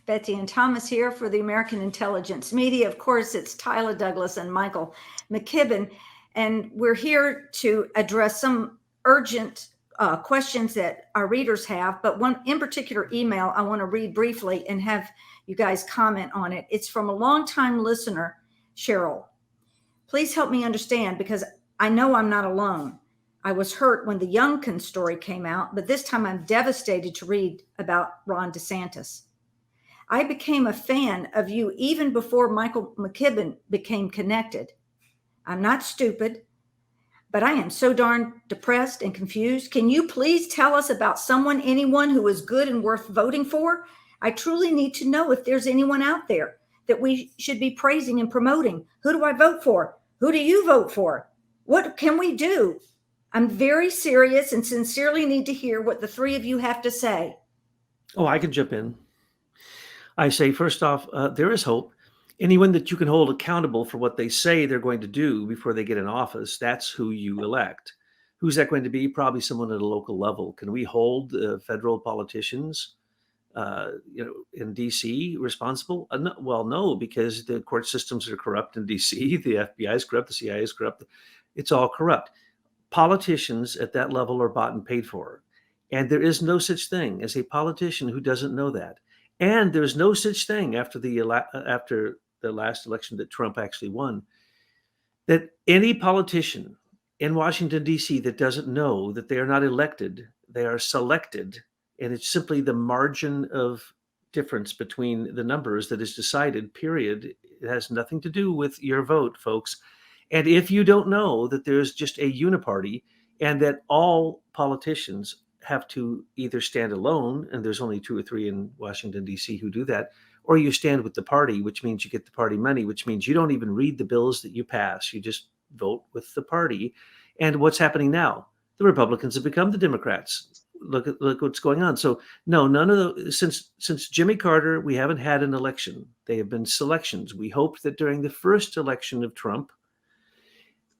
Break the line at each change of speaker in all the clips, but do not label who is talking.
Betsy and Thomas here for the American Intelligence Media. Of course, it's Tyler Douglas and Michael McKibben, and we're here to address some urgent questions that our readers have. But one in particular email I want to read briefly and have you guys comment on it. It's from a longtime listener, Cheryl. Please help me understand because I know I'm not alone. I was hurt when the Youngkin story came out, but this time I'm devastated to read about Ron DeSantis. I became a fan of you even before Michael McKibben became connected. I'm not stupid, but I am so darn depressed and confused. Can you please tell us about anyone who is good and worth voting for? I truly need to know if there's anyone out there that we should be praising and promoting. Who do I vote for? Who do you vote for? What can we do? I'm very serious and sincerely need to hear what the three of you have to say.
Oh, I can jump in. I say, first off, there is hope. Anyone that you can hold accountable for what they say they're going to do before they get in office, that's who you elect. Who's that going to be? Probably someone at a local level. Can we hold federal politicians, in D.C. responsible? No, well, no, because the court systems are corrupt in D.C. The FBI is corrupt. The CIA is corrupt. It's all corrupt. Politicians at that level are bought and paid for. And there is no such thing as a politician who doesn't know that. And there's no such thing after the last election that Trump actually won, that any politician in Washington, D.C. that doesn't know that they are not elected, they are selected. And it's simply the margin of difference between the numbers that is decided, period. It has nothing to do with your vote, folks. And if you don't know that there's just a uniparty and that all politicians have to either stand alone, and there's only 2 or 3 in Washington, D.C. who do that, or you stand with the party, which means you get the party money, which means you don't even read the bills that you pass. You just vote with the party. And what's happening now? The Republicans have become the Democrats. Look what's going on. So no, none of the since Jimmy Carter, we haven't had an election. They have been selections. We hoped that during the first election of Trump,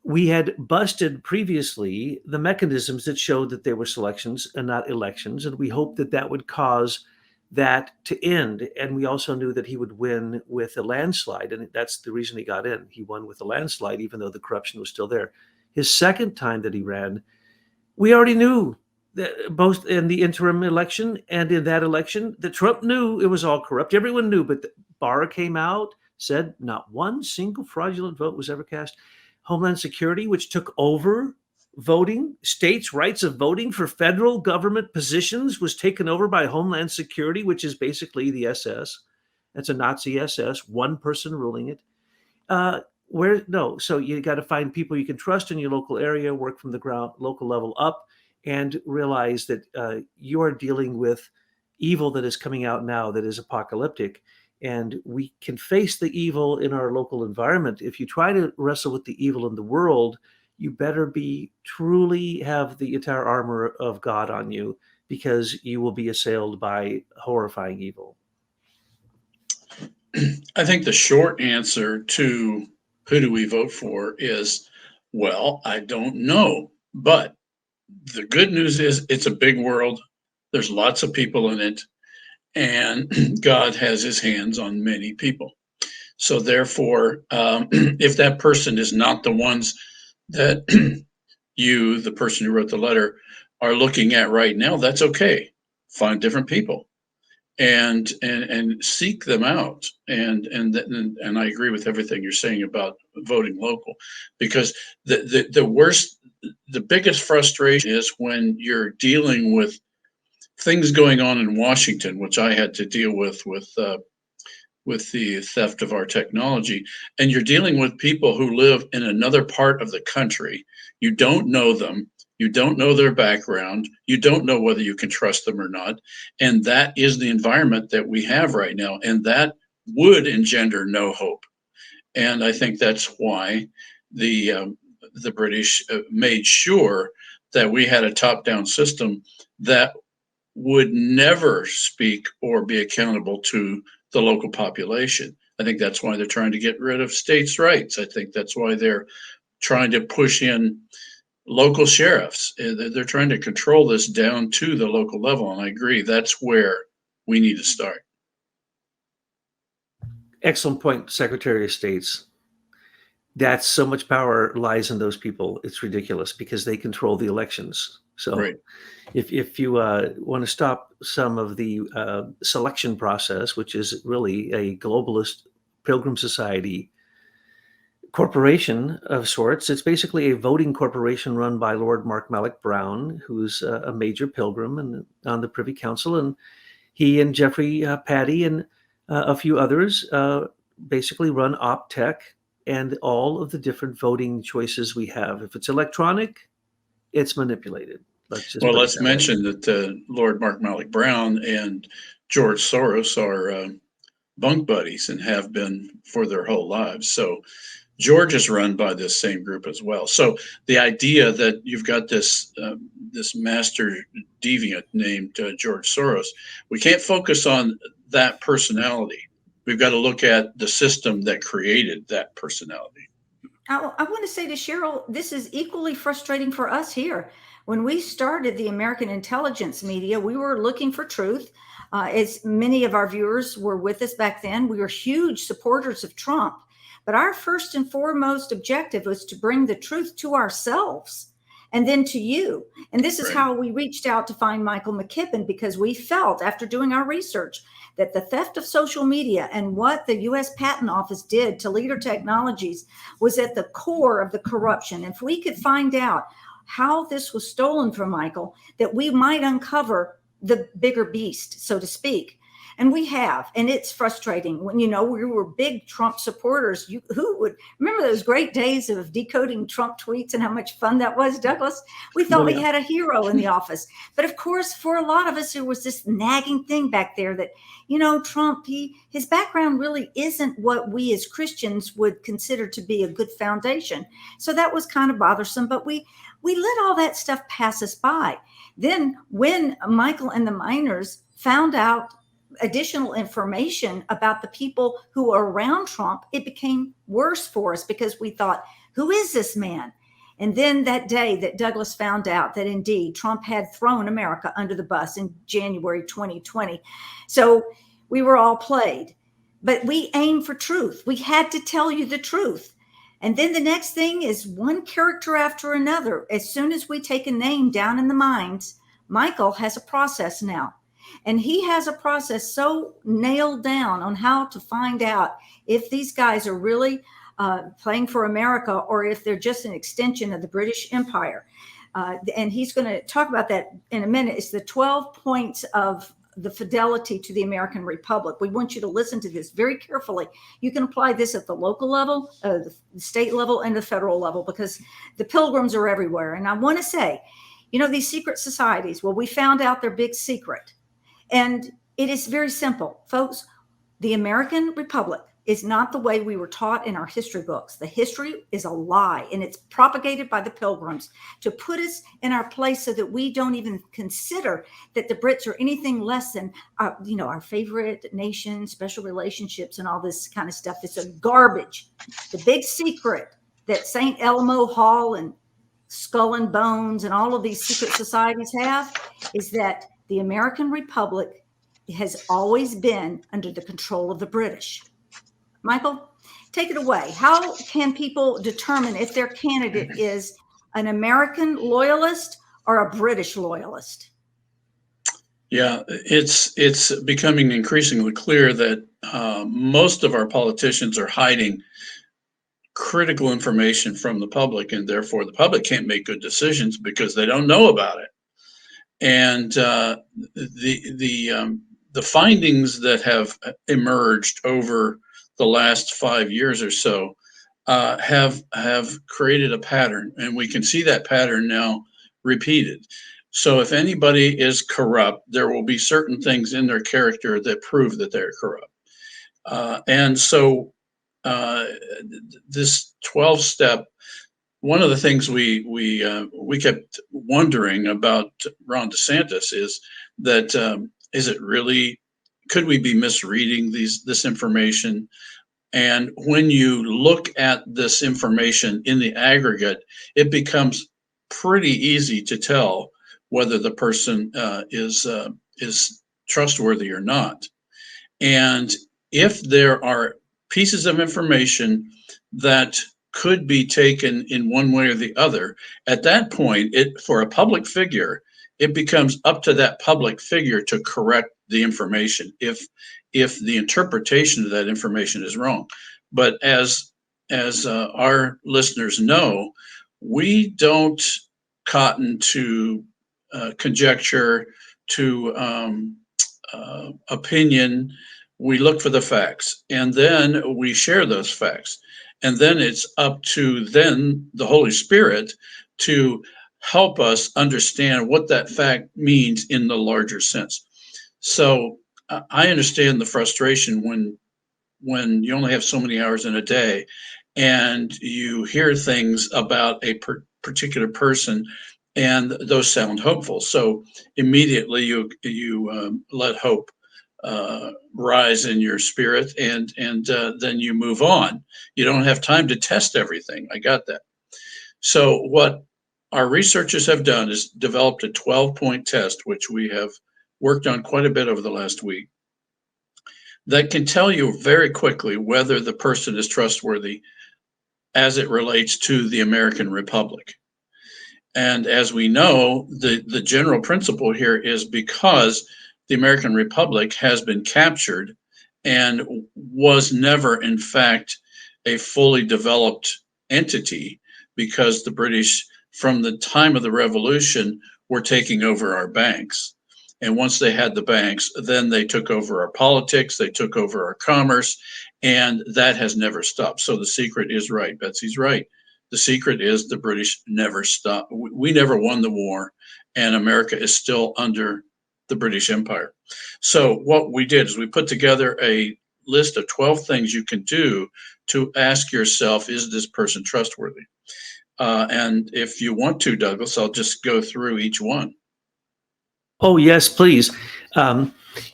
we had busted previously the mechanisms that showed that there were selections and not elections, and we hoped that that would cause that to end. And we also knew that he would win with a landslide, and that's the reason he got in. He won with a landslide, even though the corruption was still there. His second time that he ran, we already knew that both in the interim election and in that election that Trump knew it was all corrupt. Everyone knew, but Barr came out, said not one single fraudulent vote was ever cast. Homeland Security, which took over voting, states' rights of voting for federal government positions, was taken over by Homeland Security, which is basically the SS. That's a Nazi SS, one person ruling it. So you got to find people you can trust in your local area, work from the ground, local level up, and realize that you are dealing with evil that is coming out now that is apocalyptic. And we can face the evil in our local environment. If you try to wrestle with the evil in the world, you better be truly have the entire armor of God on you, because you will be assailed by horrifying evil.
I think the short answer to who do we vote for is, well, I don't know. But the good news is it's a big world. There's lots of people in it, and God has his hands on many people. So therefore, if that person is not the ones that you, the person who wrote the letter, are looking at right now, that's okay. Find different people and seek them out. And I agree with everything you're saying about voting local, because the biggest frustration is when you're dealing with things going on in Washington, which I had to deal with the theft of our technology, and you're dealing with people who live in another part of the country. You don't know them. You don't know their background. You don't know whether you can trust them or not. And that is the environment that we have right now. And that would engender no hope. And I think that's why the British made sure that we had a top-down system that would never speak or be accountable to the local population. I think that's why they're trying to get rid of states' rights. I think that's why they're trying to push in local sheriffs. They're trying to control this down to the local level. And I agree, that's where we need to start.
Excellent point, Secretary of State's. That's so much power lies in those people. It's ridiculous because they control the elections. So
Right.
if you want to stop some of the selection process, which is really a globalist pilgrim society corporation of sorts, it's basically a voting corporation run by Lord Mark Malloch Brown, who's a major pilgrim and on the Privy Council, and he and Jeffrey Patty and a few others basically run OpTech and all of the different voting choices we have. If it's electronic, it's manipulated.
Well,
Put it
let's
that way.
mention that Lord Mark Malloch Brown and George Soros are bunk buddies and have been for their whole lives. So George is run by this same group as well. So the idea that you've got this master deviant named George Soros, we can't focus on that personality. We've got to look at the system that created that personality.
I want to say to Cheryl, this is equally frustrating for us here. When we started the American Intelligence Media, we were looking for truth. As many of our viewers were with us back then, we were huge supporters of Trump. But our first and foremost objective was to bring the truth to ourselves and then to you. And this is
Right.
how we reached out to find Michael McKibben, because we felt, after doing our research, that the theft of social media and what the U.S. Patent Office did to Leader Technologies was at the core of the corruption. If we could find out how this was stolen from Michael, that we might uncover the bigger beast, so to speak. And we have, and it's frustrating when, we were big Trump supporters. Who would remember those great days of decoding Trump tweets and how much fun that was, Douglas? We thought we had a hero in the office. But of course, for a lot of us, there was this nagging thing back there that, Trump, his background really isn't what we as Christians would consider to be a good foundation. So that was kind of bothersome, but we let all that stuff pass us by. Then when Michael and the miners found out additional information about the people who are around Trump, it became worse for us because we thought, who is this man? And then that day that Douglas found out that indeed Trump had thrown America under the bus in January 2020. So we were all played, but we aimed for truth. We had to tell you the truth. And then the next thing is one character after another. As soon as we take a name down in the minds, Michael has a process now. And he has a process so nailed down on how to find out if these guys are really playing for America or if they're just an extension of the British Empire. And he's going to talk about that in a minute. It's the 12 points of the fidelity to the American Republic. We want you to listen to this very carefully. You can apply this at the local level, the state level, and the federal level, because the pilgrims are everywhere. And I want to say, these secret societies, well, we found out their big secret. And it is very simple, folks. The American Republic is not the way we were taught in our history books. The history is a lie, and it's propagated by the pilgrims to put us in our place so that we don't even consider that the Brits are anything less than, our favorite nation, special relationships, and all this kind of stuff. It's a garbage. The big secret that St. Elmo Hall and Skull and Bones and all of these secret societies have is that the American Republic has always been under the control of the British. Michael, take it away. How can people determine if their candidate is an American loyalist or a British loyalist?
Yeah, it's becoming increasingly clear that most of our politicians are hiding critical information from the public, and therefore the public can't make good decisions because they don't know about it. And the findings that have emerged over the last 5 years or so have created a pattern, and we can see that pattern now repeated. So if anybody is corrupt, there will be certain things in their character that prove that they're corrupt. And so this 12-step. One of the things we kept wondering about Ron DeSantis is that is it really, could we be misreading this information? And when you look at this information in the aggregate, it becomes pretty easy to tell whether the person is trustworthy or not. And if there are pieces of information that could be taken in one way or the other, at that point, for a public figure, it becomes up to that public figure to correct the information if the interpretation of that information is wrong. But as our listeners know, we don't cotton to conjecture, to opinion. We look for the facts, and then we share those facts. And then it's up to then the Holy Spirit to help us understand what that fact means in the larger sense. So I understand the frustration when you only have so many hours in a day, and you hear things about a particular person, and those sound hopeful. So immediately you let hope rise in your spirit, and then you move on. You don't have time to test everything. I got that. So what our researchers have done is developed a 12-point test, which we have worked on quite a bit over the last week, that can tell you very quickly whether the person is trustworthy as it relates to the American Republic. And as we know, the general principle here is because the American Republic has been captured and was never, in fact, a fully developed entity, because the British, from the time of the Revolution, were taking over our banks. And once they had the banks, then they took over our politics, they took over our commerce, and that has never stopped. So the secret is right. Betsy's right. The secret is the British never stopped. We never won the war, and America is still under the British Empire. So what we did is we put together a list of 12 things you can do to ask yourself, is this person trustworthy? And if you want to, Douglas, I'll just go through each one.
Oh, yes, please.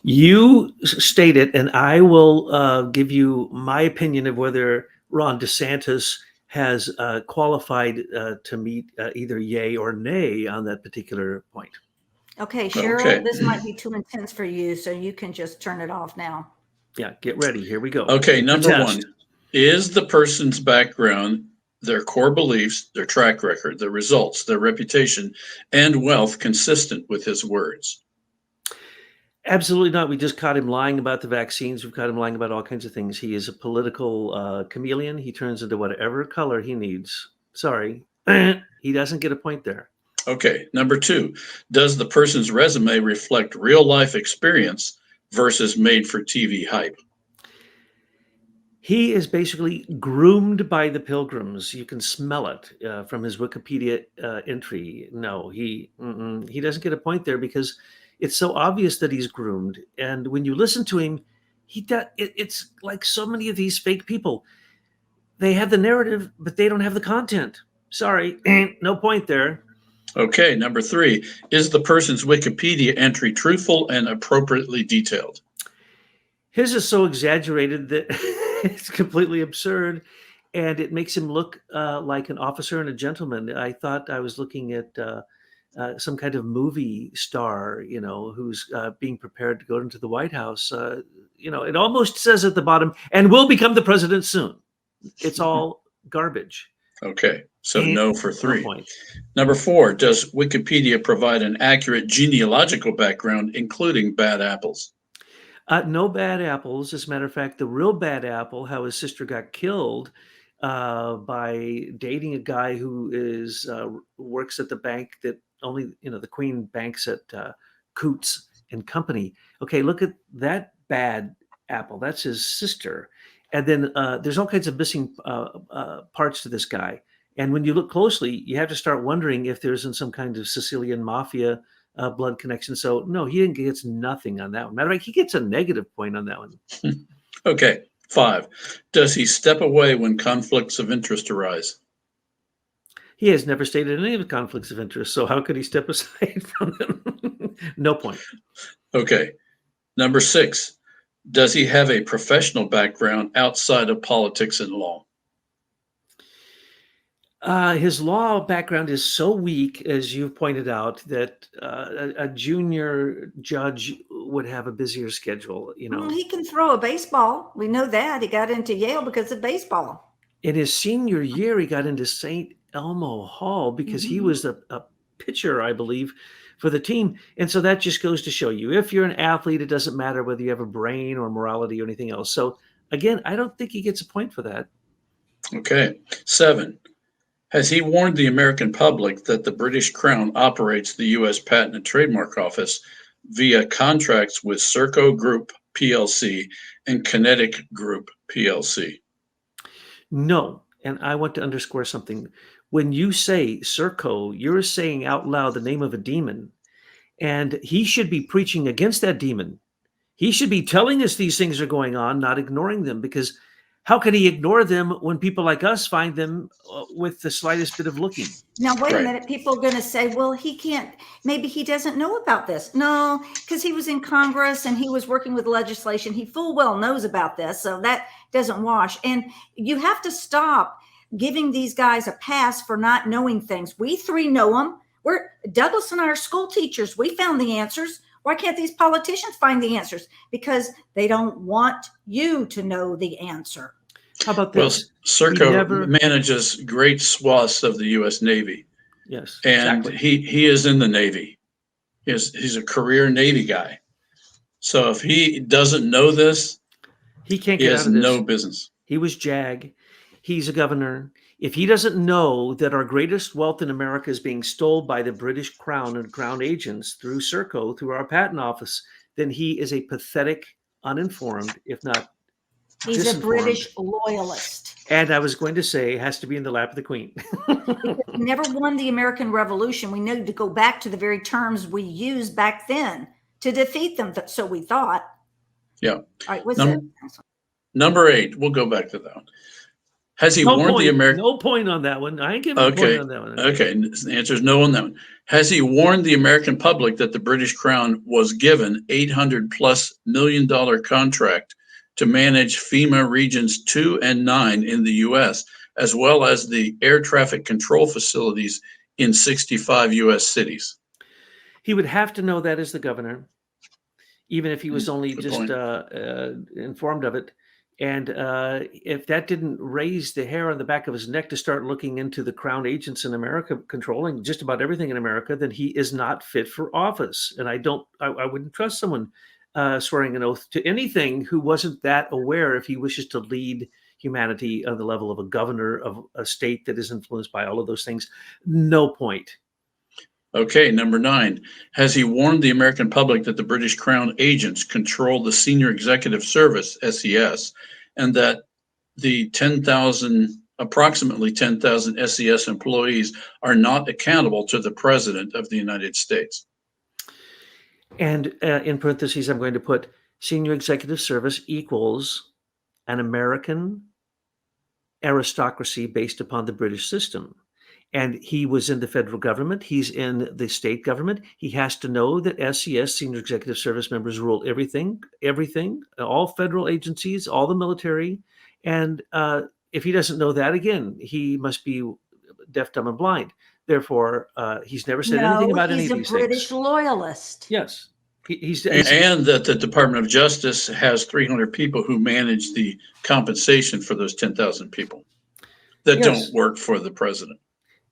You state it, and I will give you my opinion of whether Ron DeSantis has qualified to meet either yay or nay on that particular point.
Okay, Cheryl,
Okay.
this might be too intense for you, so you can just turn it off now.
Yeah, get ready. Here we go.
Okay, number
Test.
one, is the person's background, their core beliefs, their track record, their results, their reputation, and wealth consistent with his words?
Absolutely not. We just caught him lying about the vaccines. We've caught him lying about all kinds of things. He is a political chameleon. He turns into whatever color he needs. Sorry. He doesn't get a point there.
Okay, number two, does the person's resume reflect real life experience versus made for TV hype?
He is basically groomed by the Pilgrims. You can smell it from his Wikipedia entry. No, he doesn't get a point there because it's so obvious that he's groomed. And when you listen to him, it's like so many of these fake people. They have the narrative, but they don't have the content. Sorry, no point there.
Okay, number three, is the person's Wikipedia entry truthful and appropriately detailed?
His is so exaggerated that it's completely absurd, and it makes him look like an officer and a gentleman. I thought I was looking at some kind of movie star, who's being prepared to go into the White House. It almost says at the bottom, and will become the president soon. It's all garbage.
Okay, so no for three.
No point.
Number four, does Wikipedia provide an accurate genealogical background, including bad apples?
No bad apples. As a matter of fact, the real bad apple, how his sister got killed by dating a guy who works at the bank that only, the Queen banks at Coots and Company. Okay, look at that bad apple. That's his sister. And then there's all kinds of missing parts to this guy. And when you look closely, you have to start wondering if there's some kind of Sicilian mafia blood connection. So no, he gets nothing on that one. Matter of fact, he gets a negative point on that one.
Okay, five, does he step away when conflicts of interest arise?
He has never stated any of the conflicts of interest. So how could he step aside from them? No point.
Okay, number six, does he have a professional background outside of politics and law?
His law background is so weak, as you've pointed out, that a junior judge would have a busier schedule.
Well, he can throw a baseball. We know that. He got into Yale because of baseball.
In his senior year, he got into St. Elmo Hall because he was a pitcher, I believe, for the team. And so that just goes to show you, if you're an athlete, it doesn't matter whether you have a brain or morality or anything else. So again, I don't think he gets a point for that.
Okay. 7. Has he warned the American public that the British Crown operates the U.S. Patent and Trademark Office via contracts with Serco Group PLC and Kinetic Group PLC?
No. And I want to underscore something. When you say Serco, you're saying out loud the name of a demon, and he should be preaching against that demon. He should be telling us these things are going on, not ignoring them, because how can he ignore them when people like us find them with the slightest bit of looking?
Now, wait a
Right.
minute. People are going to say, well, he can't, maybe he doesn't know about this. No, because he was in Congress and he was working with legislation. He full well knows about this. So that doesn't wash. And you have to stop giving these guys a pass for not knowing things. We three know them. Douglas and I are school teachers. We found the answers. Why can't these politicians find the answers? Because they don't want you to know the answer.
How about
Well,
this?
Serco
never-
manages great swaths of the U.S. Navy,
Yes,
and
exactly.
he is in the Navy. He's a career Navy guy. So if he doesn't know this,
He can't
he
get
has
out of this.
no business.
He was JAG. He's a governor. If he doesn't know that our greatest wealth in America is being stolen by the British Crown and Crown agents through Serco, through our patent office, then he is a pathetic, uninformed, if not
He's a
disinformed.
British loyalist.
And I was going to say, has to be in the lap of the Queen.
He never won the American Revolution. We need to go back to the very terms we used back then to defeat them. So we thought.
Yeah.
All right. What's
Number-
that?
Number 8, we'll go back to that one. Has he
No
warned
point,
the American?
no point on that one. I ain't giving a
Okay.
point on that one.
Okay, the answer is no on that one. Has he warned the American public that the British Crown was given $800+ million contract to manage FEMA regions 2 and 9 in the U.S., as well as the air traffic control facilities in 65 U.S. cities?
He would have to know that as the governor, even if he was only
Good
just
point.
informed of it. And if that didn't raise the hair on the back of his neck to start looking into the Crown agents in America controlling just about everything in America, then he is not fit for office. And I wouldn't trust someone swearing an oath to anything who wasn't that aware if he wishes to lead humanity on the level of a governor of a state that is influenced by all of those things. No point.
Okay, number 9. Has he warned the American public that the British Crown agents control the Senior Executive Service, SES, and that the approximately 10,000 SES employees are not accountable to the President of the United States?
And in parentheses, I'm going to put Senior Executive Service equals an American aristocracy based upon the British system. And he was in the federal government. He's in the state government. He has to know that SES, Senior Executive Service members, rule everything, all federal agencies, all the military. And if he doesn't know that, again, he must be deaf, dumb, and blind. Therefore, he's never said anything about any of these
He's a British
things.
loyalist.
Yes. He's
And that the Department of Justice has 300 people who manage the compensation for those 10,000 people that
Yes.
don't work for the President.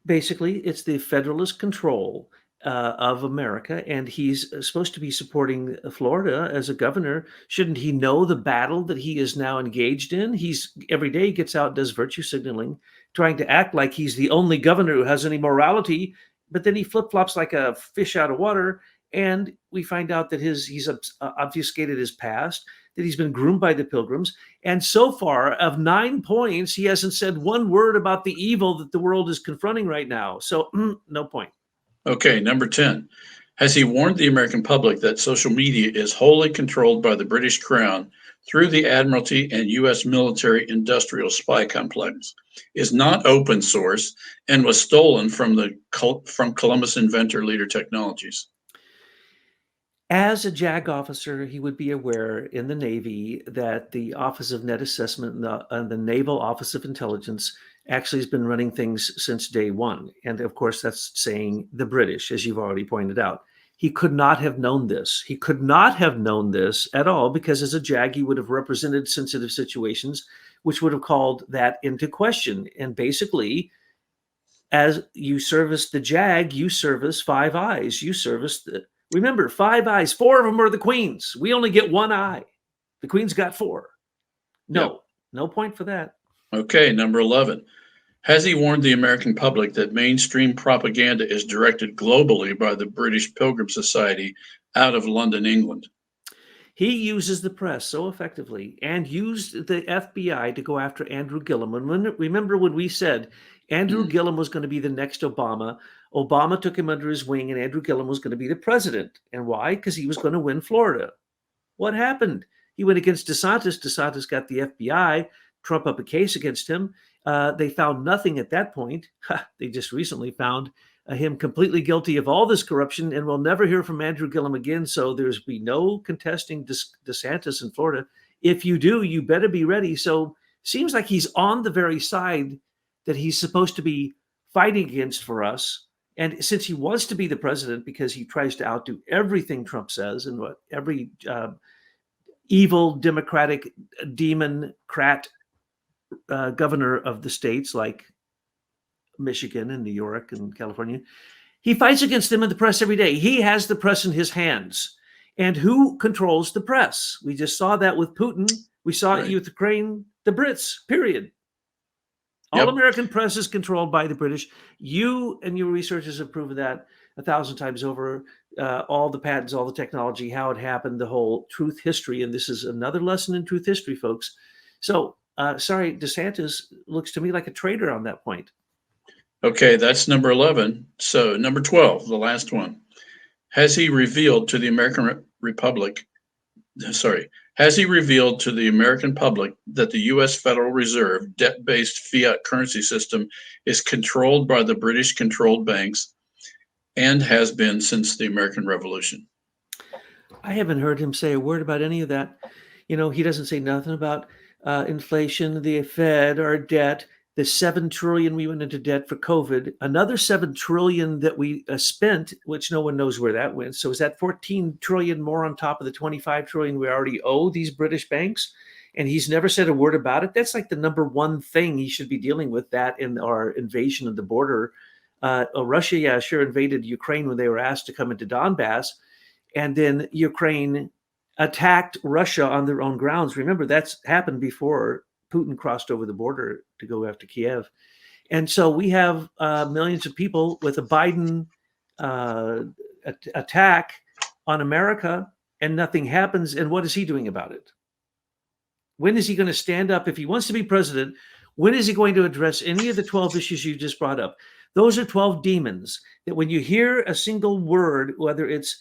basically, it's the federalist control of America, and he's supposed to be supporting Florida as a governor. Shouldn't he know the battle that he is now engaged in? He's every day gets out, does virtue signaling, trying to act like he's the only governor who has any morality, but then he flip-flops like a fish out of water, and we find out that he's obfuscated his past, that he's been groomed by the Pilgrims. And so far, of 9 points, he hasn't said one word about the evil that the world is confronting right now. So no point.
Okay, number 10. Has he warned the American public that social media is wholly controlled by the British Crown through the Admiralty and U.S. military industrial spy complex, is not open source, and was stolen from Columbus Inventor Leader Technologies?
As a JAG officer, he would be aware in the Navy that the Office of Net Assessment and the Naval Office of Intelligence actually has been running things since day one. And of course, that's saying the British, as you've already pointed out. He could not have known this. He could not have known this at all because as a JAG, he would have represented sensitive situations, which would have called that into question. And basically, as you service the JAG, you service Five Eyes. You service remember, Five Eyes, 4 of them are the Queen's. We only get 1 eye. The Queen's got 4. No, no point for that.
Okay, number 11. Has he warned the American public that mainstream propaganda is directed globally by the British Pilgrim Society out of London, England?
He uses the press so effectively and used the FBI to go after Andrew Gillum. And remember when we said Andrew Gillum was going to be the next Obama, Obama took him under his wing and Andrew Gillum was going to be the president. And why? Because he was going to win Florida. What happened? He went against DeSantis. DeSantis got the FBI, Trump up a case against him. They found nothing at that point. They just recently found him completely guilty of all this corruption, and we'll never hear from Andrew Gillum again. So there's be no contesting DeSantis in Florida. If you do, you better be ready. So seems like he's on the very side that he's supposed to be fighting against for us. And since he wants to be the president because he tries to outdo everything Trump says and what every evil Democratic demon-crat governor of the states like Michigan and New York and California, he fights against them in the press every day. He has the press in his hands. And who controls the press? We just saw that with Putin. We saw it with Ukraine, the Brits, period. All American press is controlled by the British. You and your researchers have proven that 1,000 times over. All the patents, all the technology, how it happened, the whole truth history. And this is another lesson in truth history, folks. So, sorry, DeSantis looks to me like a traitor on that point.
Okay, that's number 11. So number 12, the last one. Has he revealed to the American public that the U.S. Federal Reserve debt-based fiat currency system is controlled by the British-controlled banks and has been since the American Revolution?
I haven't heard him say a word about any of that. You know, he doesn't say nothing about inflation, the Fed, our debt, the $7 trillion we went into debt for COVID, another $7 trillion that we spent, which no one knows where that went. So is that 14 trillion more on top of the 25 trillion we already owe these British banks? And he's never said a word about it. That's like the number one thing he should be dealing with, that in our invasion of the border. Russia, sure invaded Ukraine when they were asked to come into Donbass. And then Ukraine attacked Russia on their own grounds. Remember, that's happened before Putin crossed over the border to go after Kiev. And so we have millions of people with a Biden attack on America and nothing happens. And what is he doing about it? When is he going to stand up? If he wants to be president, when is he going to address any of the 12 issues you just brought up? Those are 12 demons that when you hear a single word, whether it's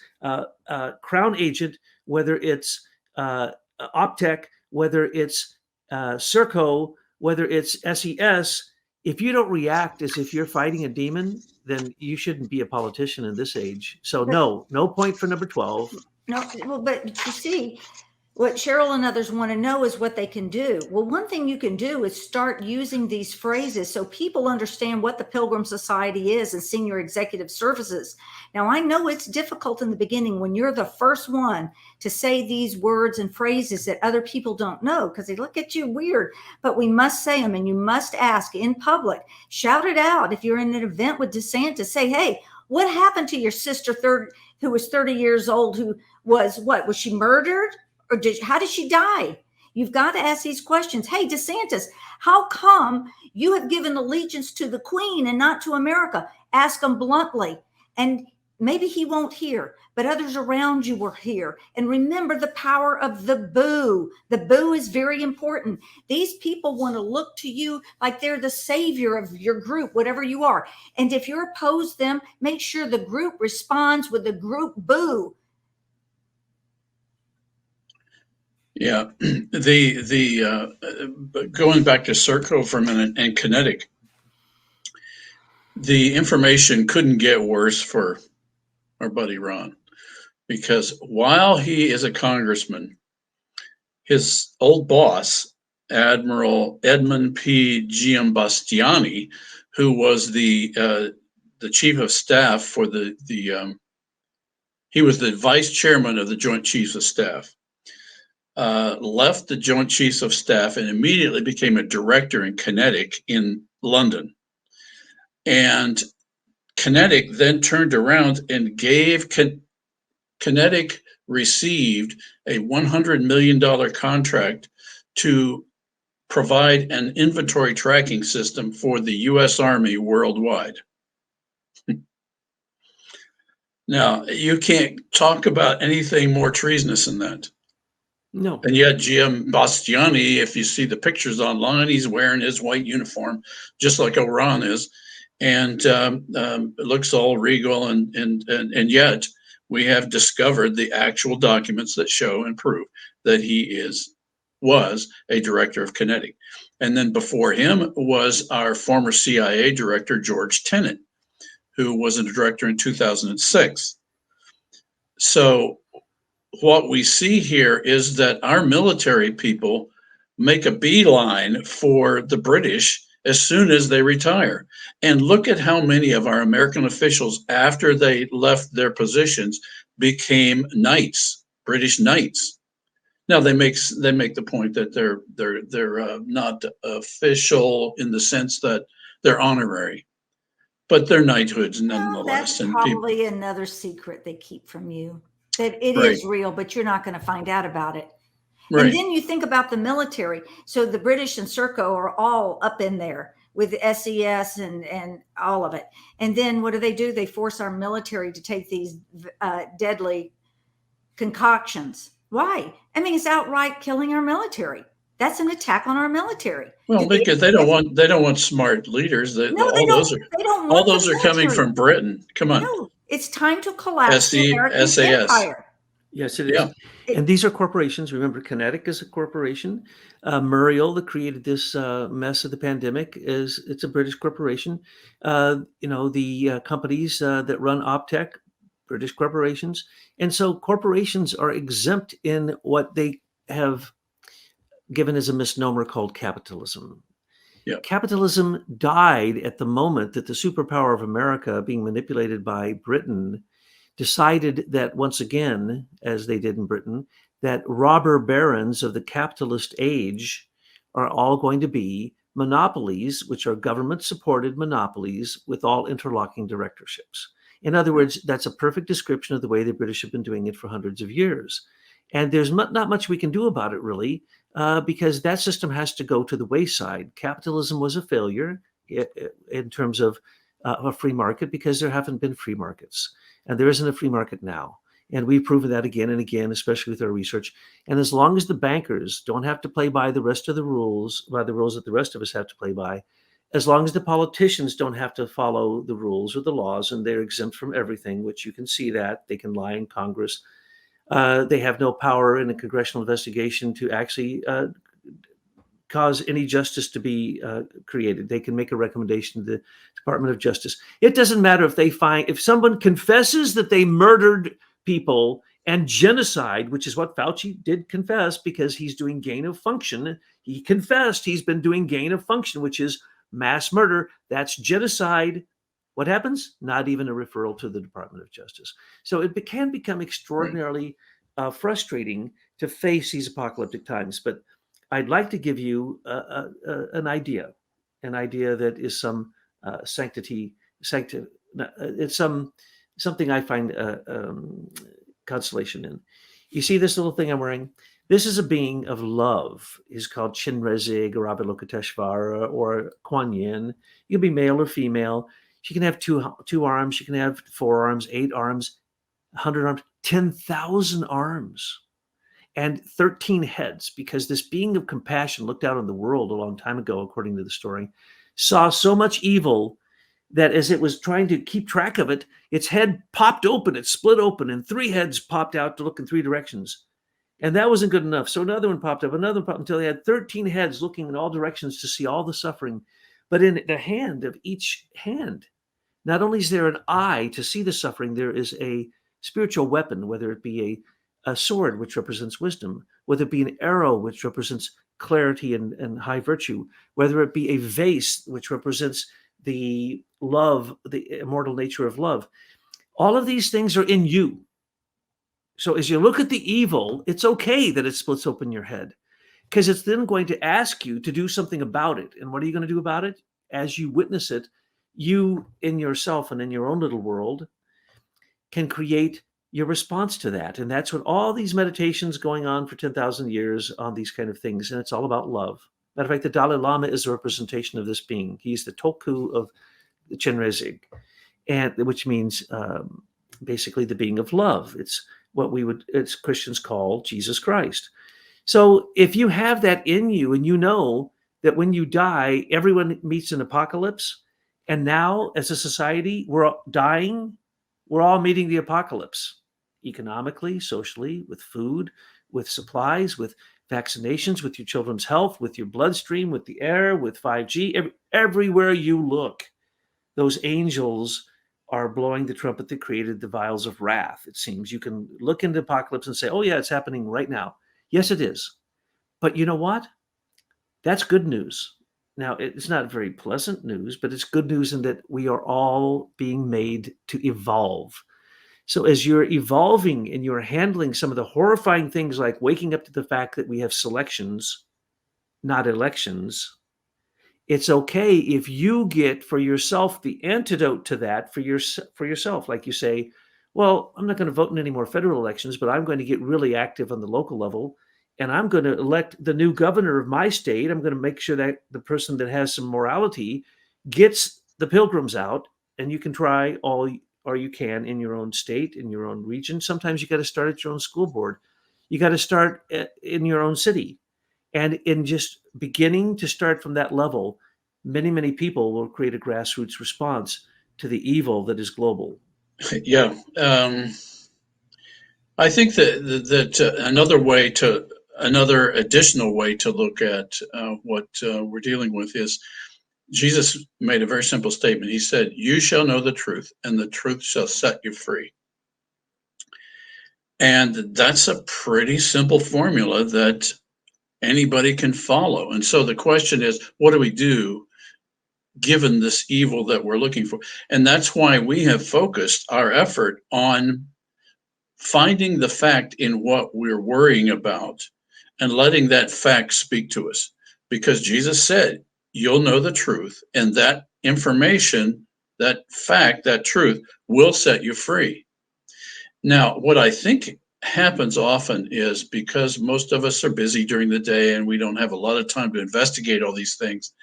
Crown Agent, whether it's Optech, whether it's Serco, whether it's SES, if you don't react as if you're fighting a demon, then you shouldn't be a politician in this age. So no point for number 12.
No, well, but you see, what Cheryl and others want to know is what they can do. Well, one thing you can do is start using these phrases so people understand what the Pilgrim Society is and senior executive services. Now, I know it's difficult in the beginning when you're the first one to say these words and phrases that other people don't know because they look at you weird, but we must say them and you must ask in public. Shout it out. If you're in an event with DeSantis, say, hey, what happened to your sister who was 30 years old, who was was she murdered? Or how did she die? You've got to ask these questions. Hey, DeSantis, how come you have given allegiance to the Queen and not to America? Ask him bluntly. And maybe he won't hear, but others around you will hear. And remember the power of the boo. The boo is very important. These people want to look to you like they're the savior of your group, whatever you are. And if you oppose them, make sure the group responds with the group boo.
Yeah, going back to Serco for a minute and Kinetic, the information couldn't get worse for our buddy Ron, because while he is a congressman, his old boss Admiral Edmund P. Giambastiani, who was the chief of staff for he was the vice chairman of the Joint Chiefs of Staff, left the Joint Chiefs of Staff and immediately became a director in Kinetic in London. And Kinetic then turned around and gave Kinetic received a $100 million contract to provide an inventory tracking system for the US Army worldwide. Now, you can't talk about anything more treasonous than that.
No.
And yet, Giambastiani, if you see the pictures online, he's wearing his white uniform, just like O'Ron is, and it looks all regal. And yet, we have discovered the actual documents that show and prove that he was a director of Kinetic. And then before him was our former CIA director, George Tenet, who was a director in 2006. So what we see here is that our military people make a beeline for the British as soon as they retire. And look at how many of our American officials, after they left their positions, became knights, British knights. Now they make the point that they're not official in the sense that they're honorary, but they're knighthoods nonetheless.
That's
And
probably another secret they keep from you, that it
Right.
is real, but you're not going to find out about it.
right.
And then you think about the military. So the British and Serco are all up in there with SES and all of it. And then what do? They force our military to take these deadly concoctions. Why? I mean, it's outright killing our military. That's an attack on our military.
Well, because they don't want smart leaders.
No,
all
they
those
don't.
are
They don't
all
want
those
the
are coming
military.
from Britain. Come on,
No, it's time to collapse the
SE
American
SAS.
empire.
Yes, it is.
Yeah.
And these are corporations. Remember, Kinetic is a corporation. Muriel, that created this mess of the pandemic, it's a British corporation. The companies that run Optech, British corporations. And so corporations are exempt in what they have given as a misnomer called capitalism.
Yeah.
Capitalism died at the moment that the superpower of America, being manipulated by Britain, decided that once again, as they did in Britain, that robber barons of the capitalist age are all going to be monopolies, which are government-supported monopolies with all interlocking directorships. In other words, that's a perfect description of the way the British have been doing it for hundreds of years. And there's not much we can do about it, really, because that system has to go to the wayside. Capitalism was a failure in terms of a free market because there haven't been free markets. And there isn't a free market now. And we've proven that again and again, especially with our research. And as long as the bankers don't have to play by the rest of the rules, by the rules that the rest of us have to play by, as long as the politicians don't have to follow the rules or the laws and they're exempt from everything, which you can see that they can lie in Congress. They have no power in a congressional investigation to actually cause any justice to be created. They can make a recommendation to the Department of Justice. It doesn't matter if someone confesses that they murdered people and genocide, which is what Fauci did confess because he's doing gain of function. He confessed he's been doing gain of function, which is mass murder. That's genocide. What happens? Not even a referral to the Department of Justice. So it can become extraordinarily frustrating to face these apocalyptic times. But I'd like to give you an idea that is some sanctity. It's something I find consolation in. You see this little thing I'm wearing? This is a being of love. He's called Chinrezig or Avalokiteshvara or Kuan Yin. You can be male or female. She can have two arms. She can have 4 arms, 8 arms, 100 arms, 10,000 arms, and 13 heads, because this being of compassion looked out on the world a long time ago, according to the story, saw so much evil that as it was trying to keep track of it, its head popped open, it split open, and 3 heads popped out to look in 3 directions. And that wasn't good enough. So another one popped up, another one popped until they had 13 heads looking in all directions to see all the suffering. But in the hand of each hand, not only is there an eye to see the suffering, there is a spiritual weapon, whether it be a sword, which represents wisdom, whether it be an arrow, which represents clarity and high virtue, whether it be a vase, which represents the love, the immortal nature of love. All of these things are in you. So as you look at the evil, it's okay that it splits open your head, because it's then going to ask you to do something about it. And what are you going to do about it? As you witness it, you in yourself and in your own little world can create your response to that. And that's what all these meditations going on for 10,000 years on these kind of things. And it's all about love. Matter of fact, the Dalai Lama is a representation of this being. He's the Tulku of Chenrezig, and which means basically the being of love. It's what it's Christians call Jesus Christ. So if you have that in you, and you know that when you die, everyone meets an apocalypse, and now as a society, we're all dying, we're all meeting the apocalypse, economically, socially, with food, with supplies, with vaccinations, with your children's health, with your bloodstream, with the air, with 5G, everywhere you look, those angels are blowing the trumpet that created the vials of wrath. It seems you can look into apocalypse and say, oh yeah, it's happening right now. Yes, it is. But you know what? That's good news. Now, it's not very pleasant news, but it's good news in that we are all being made to evolve. So as you're evolving and you're handling some of the horrifying things like waking up to the fact that we have selections, not elections, it's okay if you get for yourself the antidote to that for yourself. Like you say, well, I'm not going to vote in any more federal elections, but I'm going to get really active on the local level. And I'm going to elect the new governor of my state. I'm going to make sure that the person that has some morality gets the pilgrims out. And you can try all or you can in your own state, in your own region. Sometimes you got to start at your own school board. You got to start in your own city. And in just beginning to start from that level, many, many people will create a grassroots response to the evil that is global.
Yeah. I think that another additional way to look at what we're dealing with is Jesus made a very simple statement. He said, "You shall know the truth, and the truth shall set you free." And that's a pretty simple formula that anybody can follow. And so the question is, what do we do given this evil that we're looking for? And that's why we have focused our effort on finding the fact in what we're worrying about and letting that fact speak to us. Because Jesus said, you'll know the truth, and that information, that fact, that truth will set you free. Now, what I think happens often is because most of us are busy during the day and we don't have a lot of time to investigate all these things,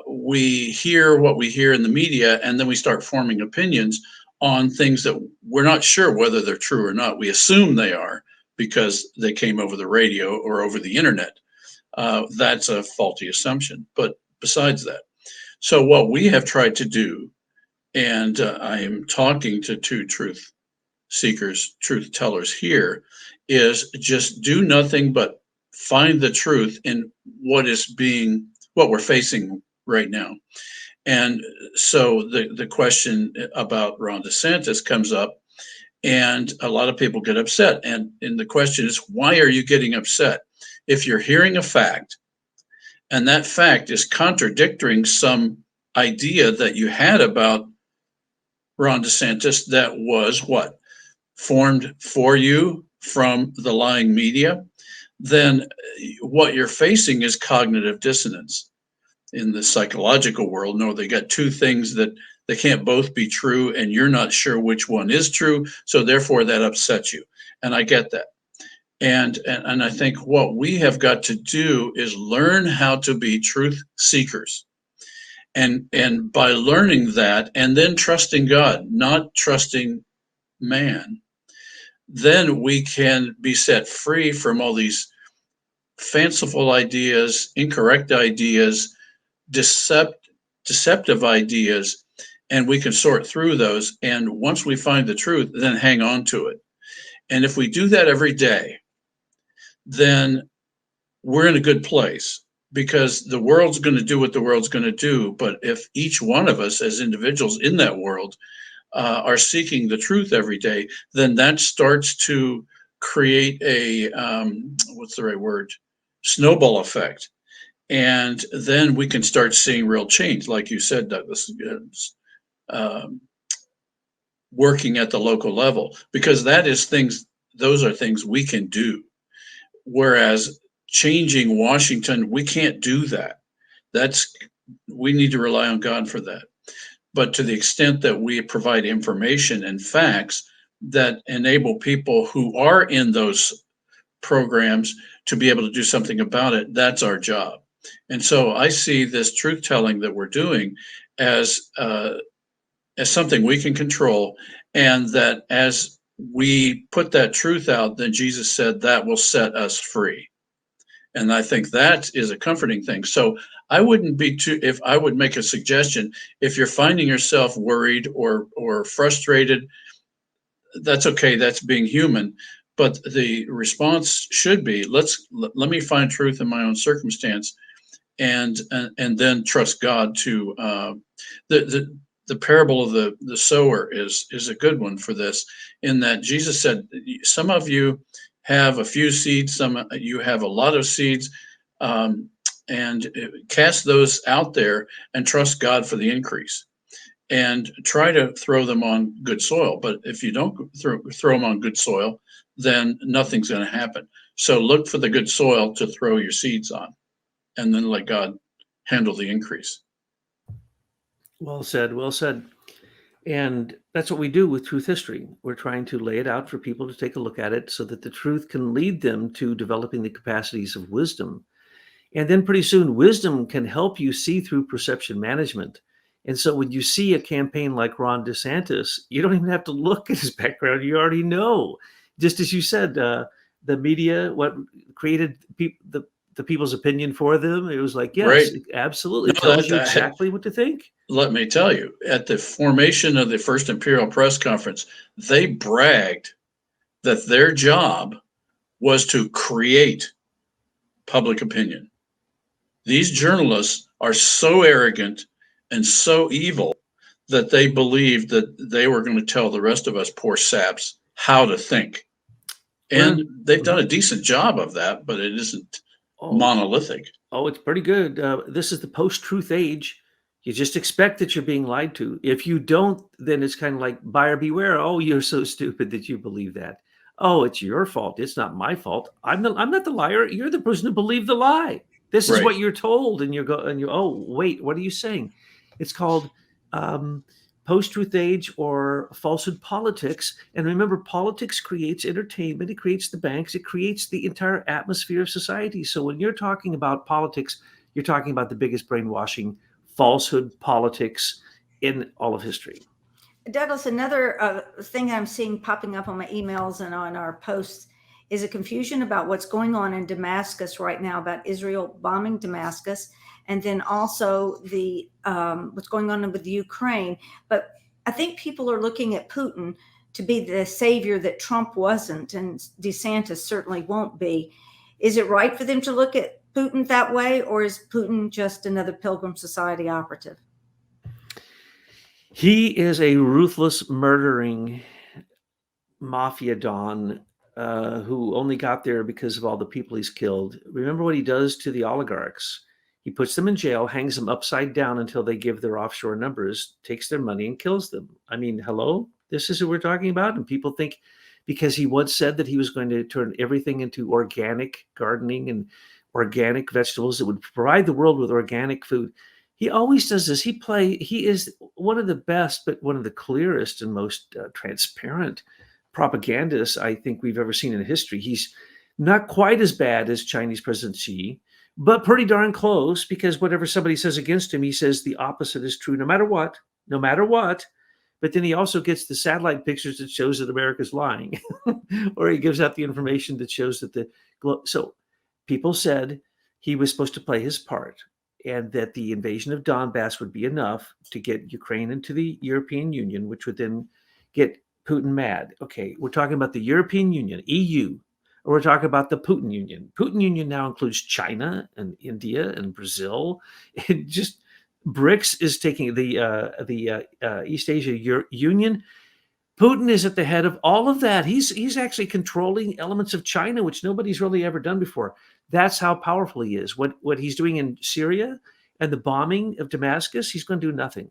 we hear what we hear in the media, and then we start forming opinions on things that we're not sure whether they're true or not. We assume they are because they came over the radio or over the internet. That's a faulty assumption. But besides that, so what we have tried to do, and I am talking to two truth seekers, truth tellers here, is just do nothing but find the truth in what we're facing right now. And so the question about Ron DeSantis comes up, and a lot of people get upset. And the question is, why are you getting upset? If you're hearing a fact, and that fact is contradicting some idea that you had about Ron DeSantis that was what? Formed for you from the lying media, then what you're facing is cognitive dissonance. In the psychological world, no, they got two things that they can't both be true, and you're not sure which one is true, so therefore that upsets you. And I get that. And I think what we have got to do is learn how to be truth seekers. And by learning that and then trusting God, not trusting man, then we can be set free from all these fanciful ideas, incorrect ideas, deceptive ideas, and we can sort through those. And once we find the truth, then hang on to it. And if we do that every day, then we're in a good place, because the world's going to do what the world's going to do. But if each one of us as individuals in that world are seeking the truth every day, then that starts to create a what's the right word? snowball effect. And then we can start seeing real change, like you said, Douglas, um, working at the local level, because those are things we can do. Whereas changing Washington, we can't do that. That's we need to rely on God for that. But to the extent that we provide information and facts that enable people who are in those programs to be able to do something about it, that's our job. And so I see this truth telling that we're doing as as something we can control, and that as we put that truth out, then Jesus said that will set us free. And I think that is a comforting thing. So I wouldn't be too, if I would make a suggestion, if you're finding yourself worried or frustrated, that's okay. That's being human. But the response should be, let me find truth in my own circumstance, and then trust God to the parable of the sower is a good one for this, in that Jesus said, some of you have a few seeds, some you have a lot of seeds, um, and cast those out there and trust God for the increase, and try to throw them on good soil. But if you don't throw them on good soil, then nothing's going to happen. So look for the good soil to throw your seeds on, and then let God handle the increase.
Well said. Well said. And that's what we do with Truth History. We're trying to lay it out for people to take a look at it so that the truth can lead them to developing the capacities of wisdom. And then pretty soon, wisdom can help you see through perception management. And so when you see a campaign like Ron DeSantis, you don't even have to look at his background. You already know. Just as you said, the media, what created the people's opinion for them, it was like, yes,
Right.
it absolutely
No,
tells you exactly what to think.
Let me tell you, at the formation of the First Imperial Press Conference, they bragged that their job was to create public opinion. These journalists are so arrogant and so evil that they believed that they were going to tell the rest of us poor saps how to think. And they've done a decent job of that, but it isn't monolithic.
Oh, it's pretty good. This is the post-truth age. You just expect that you're being lied to. If you don't, then it's kind of like buyer beware. Oh, you're so stupid that you believe that. Oh, it's your fault. It's not my fault. I'm not the liar. You're the person who believed the lie. This is
Right.
what you're told, and oh, wait, what are you saying? It's called post-truth age or falsehood politics. And remember, politics creates entertainment, it creates the banks, it creates the entire atmosphere of society. So when you're talking about politics, you're talking about the biggest brainwashing, falsehood politics in all of history.
Douglas, another thing I'm seeing popping up on my emails and on our posts is a confusion about what's going on in Damascus right now, about Israel bombing Damascus, and then also the what's going on with Ukraine. But I think people are looking at Putin to be the savior that Trump wasn't, and DeSantis certainly won't be. Is it right for them to look at Putin that way, or is Putin just another Pilgrim Society operative?
He is a ruthless, murdering mafia don who only got there because of all the people he's killed. Remember what he does to the oligarchs. He puts them in jail, hangs them upside down until they give their offshore numbers, takes their money, and kills them. I mean, hello? This is who we're talking about? And people think because he once said that he was going to turn everything into organic gardening and organic vegetables that would provide the world with organic food. He always does this. He is one of the best, but one of the clearest and most transparent propagandists I think we've ever seen in history. He's not quite as bad as Chinese President Xi, but pretty darn close, because whatever somebody says against him, he says the opposite is true, no matter what. But then he also gets the satellite pictures that shows that America's lying, or he gives out the information that shows that so people said he was supposed to play his part, and that the invasion of Donbass would be enough to get Ukraine into the European Union, which would then get Putin mad. Okay, we're talking about the European Union, EU, or we're talking about the Putin Union. Putin Union now includes China and India and Brazil. It just BRICS is taking the East Asia Union. Putin is at the head of all of that. He's actually controlling elements of China, which nobody's really ever done before. That's how powerful he is. What he's doing in Syria and the bombing of Damascus, he's going to do nothing.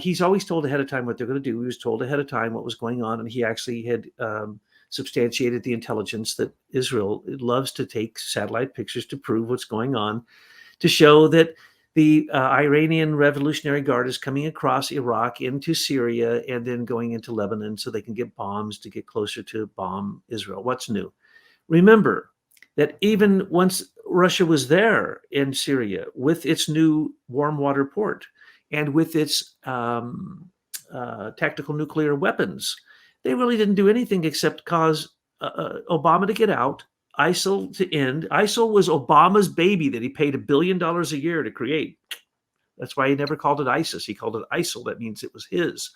He's always told ahead of time what they're going to do. He was told ahead of time what was going on, and he actually had substantiated the intelligence that Israel loves to take satellite pictures to prove what's going on, to show that the Iranian Revolutionary Guard is coming across Iraq into Syria and then going into Lebanon so they can get bombs to get closer to bomb Israel. What's new? Remember that even once Russia was there in Syria with its new warm water port and with its tactical nuclear weapons, they really didn't do anything except cause Obama to get out, ISIL to end. ISIL was Obama's baby that he paid $1 billion a year to create. That's why he never called it ISIS. He called it ISIL. That means it was his.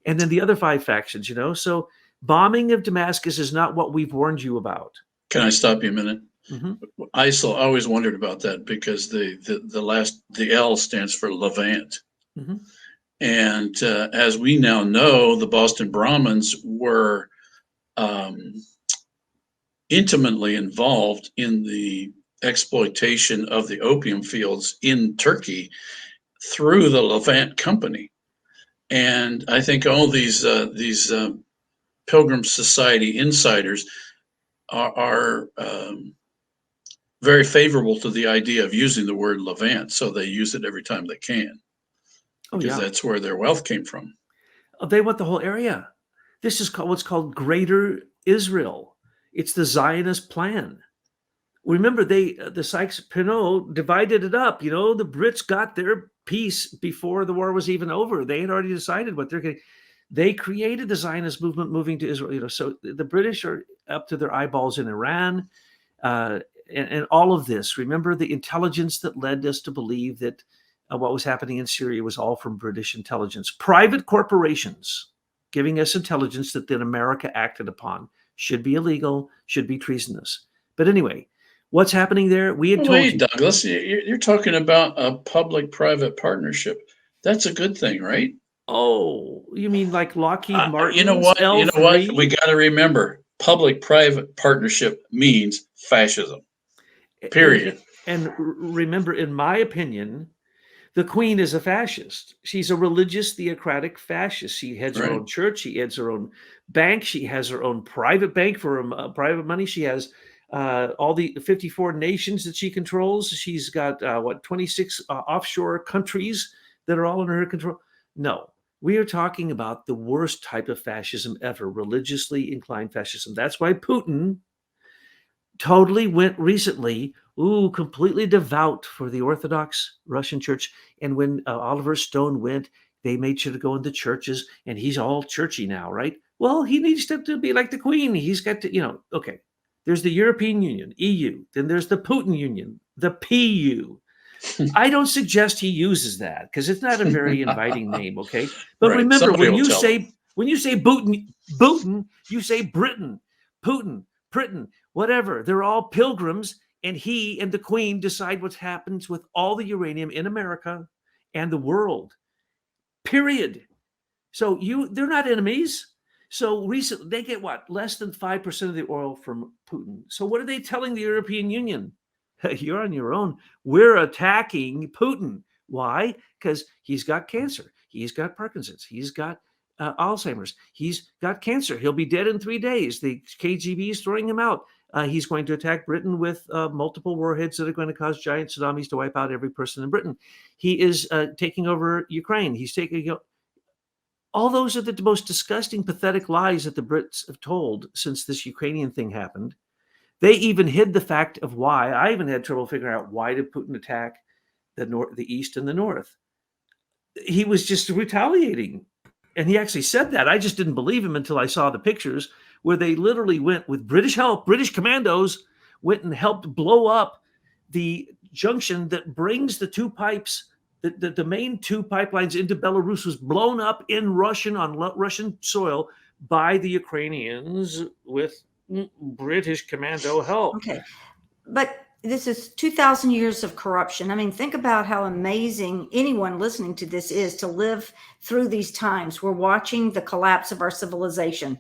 And then the other 5 factions, So bombing of Damascus is not what we've warned you about.
Can I stop you a minute?
Mm-hmm.
ISIL, I always wondered about that because the L stands for Levant.
Mm-hmm.
And as we now know, the Boston Brahmins were intimately involved in the exploitation of the opium fields in Turkey through the Levant Company. And I think all these Pilgrim Society insiders are very favorable to the idea of using the word Levant, so they use it every time they can, because that's where their wealth came from.
They want the whole area. This is what's called Greater Israel. It's the Zionist plan. Remember, the Sykes-Picot divided it up. The Brits got their piece before the war was even over. They had already decided what they're going to. They created the Zionist movement moving to Israel. So the British are up to their eyeballs in Iran and all of this. Remember the intelligence that led us to believe that what was happening in Syria was all from British intelligence. Private corporations giving us intelligence that then America acted upon. Should be illegal, should be treasonous. But anyway, what's happening there? We had told you.
Douglas, you're talking about a public-private partnership. That's a good thing, right?
Oh, you mean like Lockheed Martin?
You know what? We got to remember, public-private partnership means fascism. Period.
And remember, in my opinion, the Queen is a fascist. She's a religious, theocratic fascist. She heads her own church. She heads her own bank. She has her own private bank for private money. She has all the 54 nations that she controls. She's got 26 offshore countries that are all under her control. No, we are talking about the worst type of fascism ever, religiously inclined fascism. That's why Putin totally went recently, completely devout for the Orthodox Russian church. And when Oliver Stone went, they made sure to go into churches, and he's all churchy now, right? Well, he needs to be like the Queen. He's got to, okay. There's the European Union, EU. Then there's the Putin Union, the PU. I don't suggest he uses that because it's not a very inviting name, okay? But remember, when you say Putin, you say Britain, Putin, Britain, whatever. They're all pilgrims, and he and the Queen decide what happens with all the uranium in America and the world. Period. So they're not enemies. So recently, they get what? Less than 5% of the oil from Putin. So what are they telling the European Union? You're on your own. We're attacking Putin. Why? Because he's got cancer. He's got Parkinson's. He's got Alzheimer's. He's got cancer. He'll be dead in 3 days. The KGB is throwing him out. He's going to attack Britain with multiple warheads that are going to cause giant tsunamis to wipe out every person in Britain. He is taking over Ukraine. He's taking all those are the most disgusting, pathetic lies that the Brits have told since this Ukrainian thing happened. They even hid the fact of why. I even had trouble figuring out why did Putin attack the East and the North. He was just retaliating. And he actually said that. I just didn't believe him until I saw the pictures where they literally went with British help. British commandos went and helped blow up the junction that brings the two pipes. The main two pipelines into Belarus was blown up in Russian soil by the Ukrainians with British commando help.
Okay. But this is 2,000 years of corruption. I mean, think about how amazing anyone listening to this is to live through these times. We're watching the collapse of our civilization.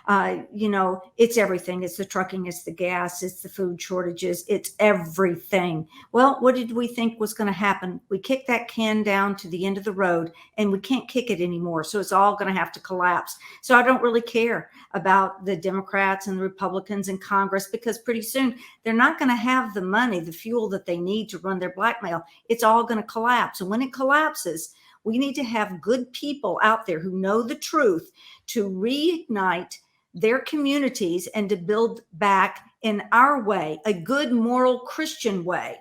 It's everything. It's the trucking, it's the gas, it's the food shortages, it's everything. Well, what did we think was going to happen? We kicked that can down to the end of the road and we can't kick it anymore. So it's all going to have to collapse. So I don't really care about the Democrats and the Republicans in Congress, because pretty soon they're not going to have the money, the fuel that they need to run their blackmail. It's all going to collapse. And when it collapses, we need to have good people out there who know the truth to reignite their communities and to build back in our way, a good moral Christian way.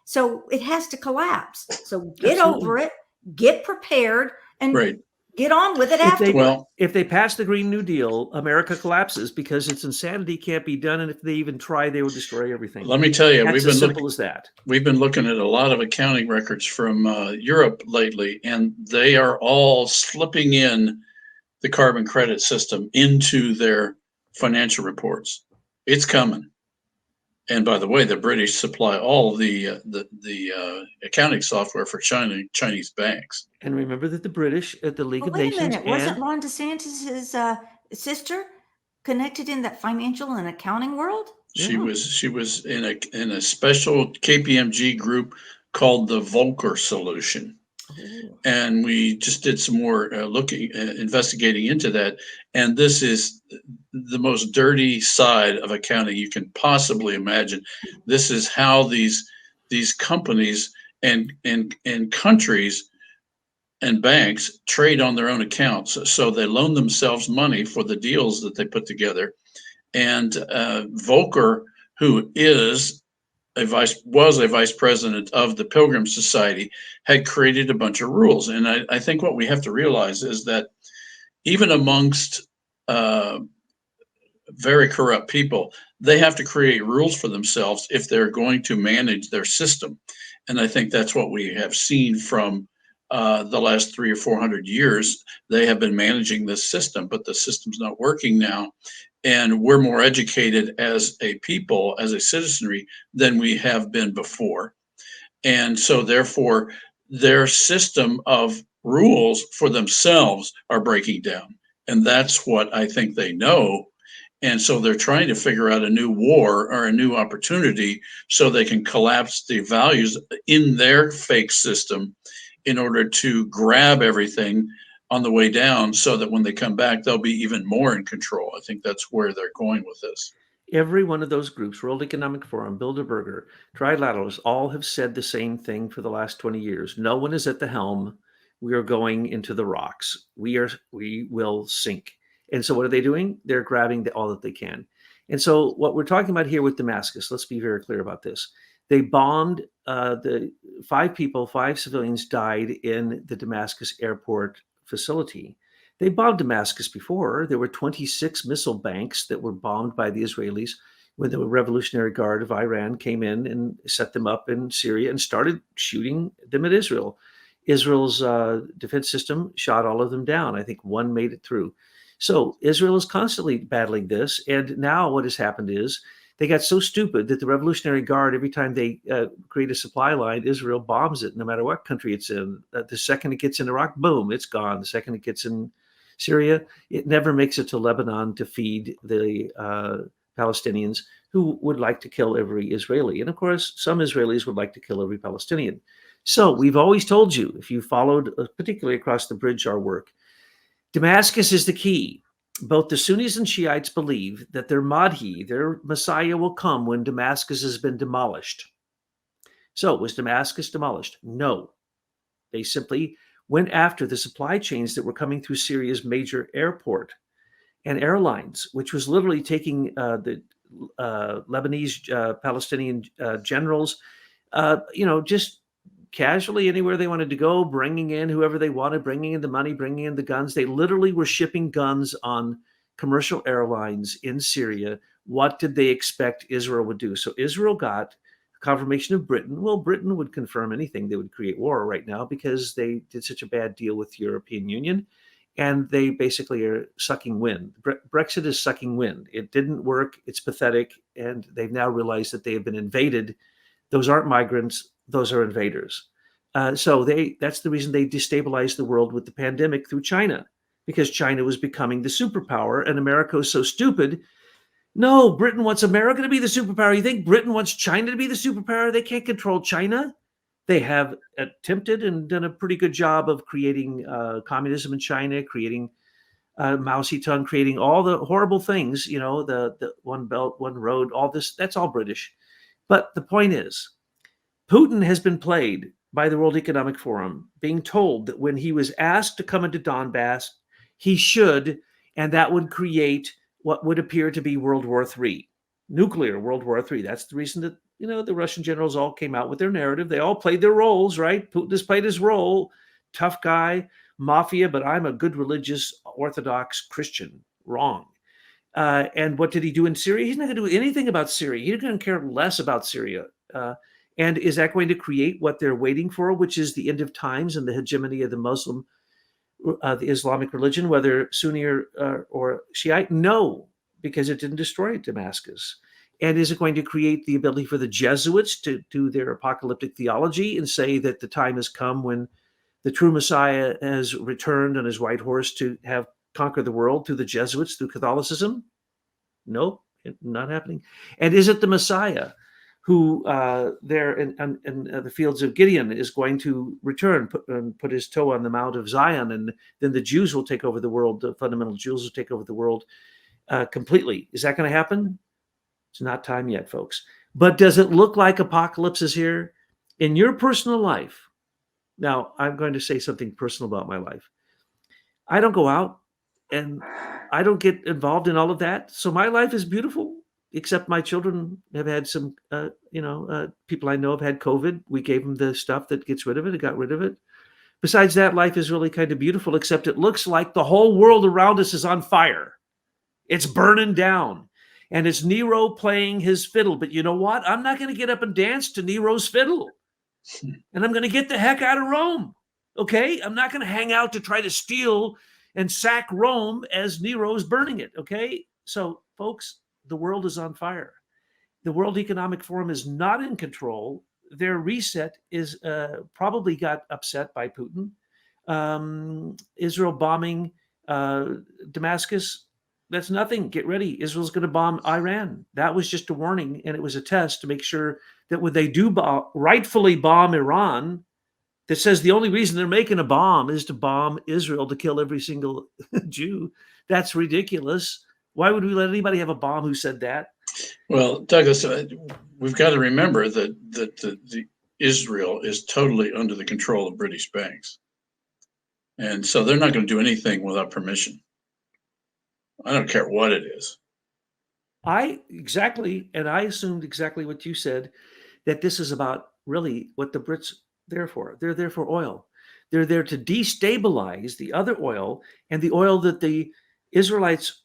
So it has to collapse. So get
Absolutely.
over it, get prepared, and
Right.
get on with it
If they,
afterwards.
Well,
if they pass the Green New Deal, America collapses because its insanity can't be done. And if they even try, they will destroy everything.
let me tell you,
That's as simple as that.
we've been looking at a lot of accounting records from Europe lately, and they are all slipping in the carbon credit system into their financial reports. It's coming. And by the way, the British supply all the accounting software for Chinese banks.
And remember that the British at the League
But
of
wait a
Nations
minute, wasn't
and
Ron DeSantis' sister connected in that financial and accounting world?
She
Yeah.
was in a special KPMG group called the Volcker Solution. And we just did some more investigating into that. And this is the most dirty side of accounting you can possibly imagine. This is how these companies and countries and banks trade on their own accounts. So they loan themselves money for the deals that they put together. And Volcker, who was a vice president of the Pilgrim Society, had created a bunch of rules. And I think what we have to realize is that even amongst very corrupt people, they have to create rules for themselves if they're going to manage their system. And I think that's what we have seen from the last 300 or 400 years. They have been managing this system, but the system's not working now. And we're more educated as a people, as a citizenry, than we have been before. And so therefore, their system of rules for themselves are breaking down. And that's what I think they know. And so they're trying to figure out a new war or a new opportunity so they can collapse the values in their fake system in order to grab everything on the way down, so that when they come back, they'll be even more in control. I think that's where they're going with this.
Every one of those groups, World Economic Forum, Bilderberger, Trilateralists, all have said the same thing for the last 20 years. No one is at the helm. We are going into the rocks. We will sink. And so what are they doing? They're grabbing all that they can. And so what we're talking about here with Damascus, let's be very clear about this. They bombed the 5 civilians died in the Damascus airport facility. They bombed Damascus before. There were 26 missile banks that were bombed by the Israelis when the Revolutionary Guard of Iran came in and set them up in Syria and started shooting them at Israel. Israel's defense system shot all of them down. I think one made it through. So Israel is constantly battling this. And now what has happened is they got so stupid that the Revolutionary Guard, every time they create a supply line, Israel bombs it, no matter what country it's in. The second it gets in Iraq, boom, it's gone. The second it gets in Syria, it never makes it to Lebanon to feed the Palestinians who would like to kill every Israeli. And of course, some Israelis would like to kill every Palestinian. So we've always told you, if you followed, particularly across the bridge, our work, Damascus is the key. Both the Sunnis and Shiites believe that their Mahdi, their Messiah, will come when Damascus has been demolished. So was Damascus demolished? No. They simply went after the supply chains that were coming through Syria's major airport and airlines, which was literally taking the Lebanese Palestinian generals, just casually anywhere they wanted to go, bringing in whoever they wanted, bringing in the money, bringing in the guns. They literally were shipping guns on commercial airlines in Syria. What did they expect Israel would do? So Israel got confirmation of Britain. Well, Britain would confirm anything. They would create war right now because they did such a bad deal with the European Union. And they basically are sucking wind. Brexit is sucking wind. It didn't work. It's pathetic. And they've now realized that they have been invaded. Those aren't migrants. Those are invaders. So that's the reason they destabilized the world with the pandemic through China. because China was becoming the superpower and America was so stupid. No, Britain wants America to be the superpower. You think Britain wants China to be the superpower? They can't control China. They have attempted and done a pretty good job of creating communism in China, creating Mao Zedong, creating all the horrible things, the one belt, one road, all this, that's all British. But the point is, Putin has been played by the World Economic Forum, being told that when he was asked to come into Donbass, he should, and that would create what would appear to be World War III, nuclear World War III. That's the reason that, the Russian generals all came out with their narrative. They all played their roles, right? Putin has played his role, tough guy, mafia, but I'm a good religious Orthodox Christian. Wrong. And what did he do in Syria? He's not going to do anything about Syria. He's going to care less about Syria. And is that going to create what they're waiting for, which is the end of times and the hegemony of the Muslim, the Islamic religion, whether Sunni or Shiite? No, because it didn't destroy Damascus. And is it going to create the ability for the Jesuits to do their apocalyptic theology and say that the time has come when the true Messiah has returned on his white horse to have conquered the world through the Jesuits, through Catholicism? Nope, not happening. And is it the Messiah who there in the fields of Gideon is going to return, put his toe on the Mount of Zion, and then the Jews will take over the world, the fundamental Jews will take over the world completely? Is that going to happen? It's not time yet, folks. But does it look like apocalypse is here? In your personal life, now I'm going to say something personal about my life. I don't go out and I don't get involved in all of that. So my life is beautiful, except my children have had some, people I know have had COVID. We gave them the stuff that gets rid of it. It got rid of it. Besides that, life is really kind of beautiful, except it looks like the whole world around us is on fire. It's burning down. And it's Nero playing his fiddle. But you know what? I'm not going to get up and dance to Nero's fiddle. And I'm going to get the heck out of Rome. Okay? I'm not going to hang out to try to steal and sack Rome as Nero's burning it. Okay? So, folks, the world is on fire. The World Economic Forum is not in control. Their reset is probably got upset by Putin. Israel bombing Damascus, that's nothing. Get ready. Israel's going to bomb Iran. That was just a warning, and it was a test to make sure that when they do rightfully bomb Iran, that says the only reason they're making a bomb is to bomb Israel to kill every single Jew. That's ridiculous. Why would we let anybody have a bomb who said that?
Well, Douglas, we've got to remember that the Israel is totally under the control of British banks. And so they're not going to do anything without permission. I don't care what it is.
Exactly. And I assumed exactly what you said, that this is about really what the Brits there for. They're there for oil. They're there to destabilize the other oil, and the oil that the Israelites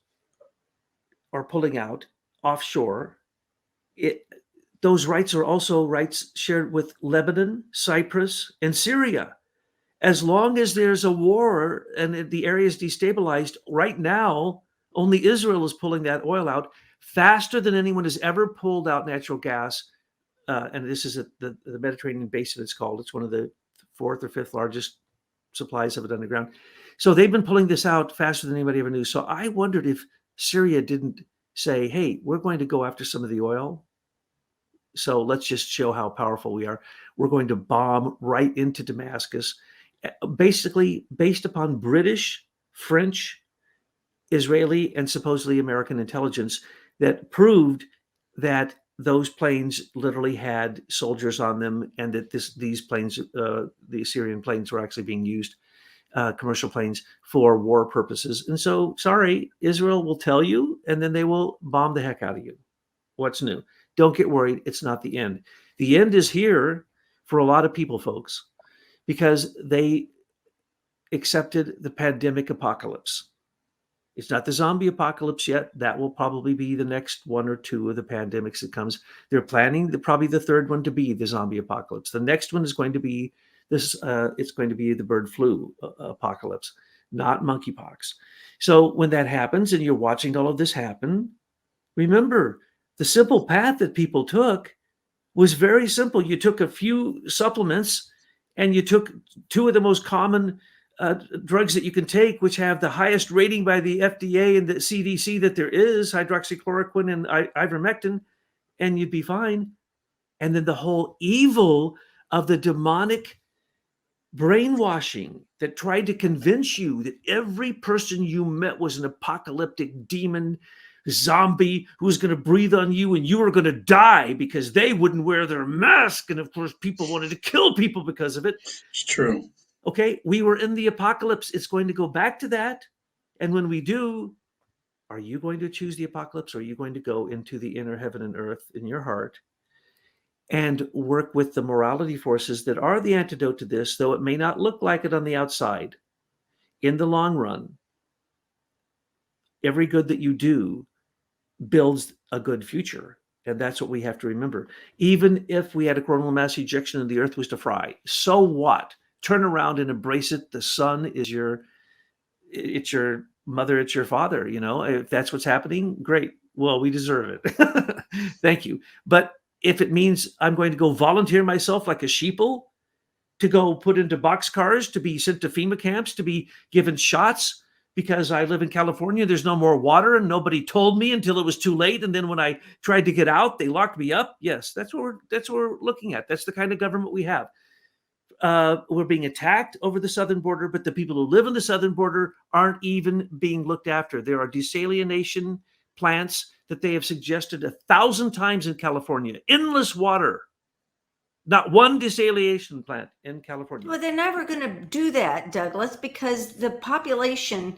are pulling out offshore. Those rights are also rights shared with Lebanon, Cyprus, and Syria. As long as there's a war and the area is destabilized, right now, only Israel is pulling that oil out faster than anyone has ever pulled out natural gas. And this is the Mediterranean basin, it's called. It's one of the fourth or fifth largest supplies of it underground. So they've been pulling this out faster than anybody ever knew. So I wondered if Syria didn't say, hey, we're going to go after some of the oil. So let's just show how powerful we are. We're going to bomb right into Damascus, basically based upon British, French, Israeli, and supposedly American intelligence that proved that those planes literally had soldiers on them, and that these planes, the Syrian planes, were actually being used, commercial planes, for war purposes. And so, sorry, Israel will tell you, and then they will bomb the heck out of you. What's new? Don't get worried. It's not the end. The end is here for a lot of people, folks, because they accepted the pandemic apocalypse. It's not the zombie apocalypse yet. That will probably be the next one or two of the pandemics that comes. They're planning probably the third one to be the zombie apocalypse. The next one is going to be this. It's going to be the bird flu apocalypse, not monkeypox. So when that happens and you're watching all of this happen, remember the simple path that people took was very simple. You took a few supplements and you took two of the most common drugs that you can take, which have the highest rating by the FDA and the CDC that there is, hydroxychloroquine and ivermectin, and you'd be fine. And then the whole evil of the demonic brainwashing that tried to convince you that every person you met was an apocalyptic demon zombie who was going to breathe on you and you were going to die because they wouldn't wear their mask. And of course, people wanted to kill people because of it.
It's true.
Okay, we were in the apocalypse. It's going to go back to that. And when we do, are you going to choose the apocalypse, or are you going to go into the inner heaven and earth in your heart and work with the morality forces that are the antidote to this, though it may not look like it on the outside? In the long run, every good that you do builds a good future. And that's what we have to remember. Even if we had a coronal mass ejection and the earth was to fry, so what? Turn around and embrace it. The sun is it's your mother, it's your father. If that's what's happening, great. Well, we deserve it. Thank you. But if it means I'm going to go volunteer myself like a sheeple to go put into boxcars, to be sent to FEMA camps, to be given shots because I live in California, there's no more water and nobody told me until it was too late. And then when I tried to get out, they locked me up. Yes, that's what we're looking at. That's the kind of government we have. We're being attacked over the southern border, but the people who live in the southern border aren't even being looked after. There are desalination plants that they have suggested 1,000 times in California. Endless water. Not one desalination plant in California.
Well, they're never going to do that, Douglas, because the population